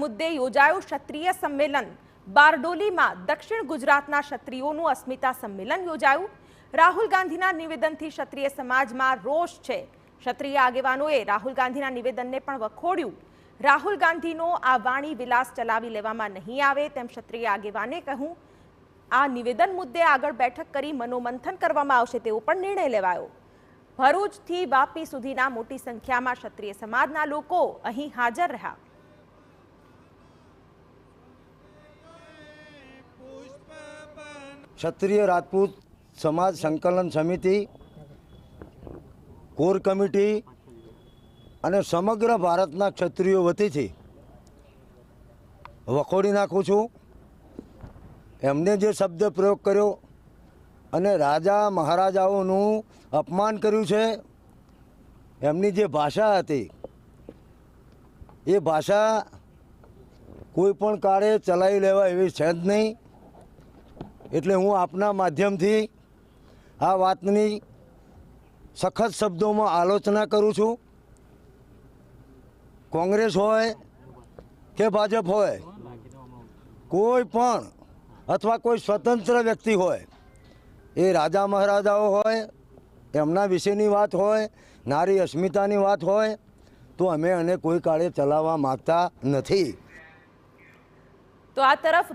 મુદ્દે યોજાયું ક્ષત્રિય સંમેલન। બારડોલીમાં દક્ષિણ ગુજરાતના ક્ષત્રિયોનું અસ્મિતા સંમેલન યોજાયું। રાહુલ ગાંધીના નિવેદનથી ક્ષત્રિય સમાજમાં રોષ છે। ક્ષત્રિય આગેવાનોએ રાહુલ ગાંધીના નિવેદનને પણ વખોડ્યું। રાહુલ ગાંધીનો આ વાણી વિલાસ ચલાવી લેવામાં નહીં આવે તેમ ક્ષત્રિય આગેવાને કહ્યું। આ નિવેદન મુદ્દે આગળ બેઠક કરી મનોમંથન કરવામાં આવશે તેવો પણ નિર્ણય લેવાયો। ભરૂચથી વાપી સુધીના મોટી સંખ્યામાં ક્ષત્રિય સમાજના લોકો અહીં હાજર રહ્યા। ક્ષત્રિય રાજપૂત સમાજ સંકલન સમિતિ, કોર કમિટી અને સમગ્ર ભારતના ક્ષત્રિયો વતીથી વખોડી નાખું છું। એમને જે શબ્દ પ્રયોગ કર્યો અને રાજા મહારાજાઓનું અપમાન કર્યું છે, એમની જે ભાષા હતી એ ભાષા કોઈ પણ કાળે ચલાવી લેવા એવી છે જ નહીં। એટલે હું આપના માધ્યમથી આ વાતની સખત શબ્દોમાં આલોચના કરું છું। કોંગ્રેસ હોય કે ભાજપ હોય, કોઈ પણ અથવા કોઈ સ્વતંત્ર વ્યક્તિ હોય, એ રાજા મહારાજાઓ હોય, એમના વિશેની વાત હોય, નારી અસ્મિતાની વાત હોય, તો અમે એને કોઈ કાળે ચલાવવા માગતા નથી। તો આ તરફ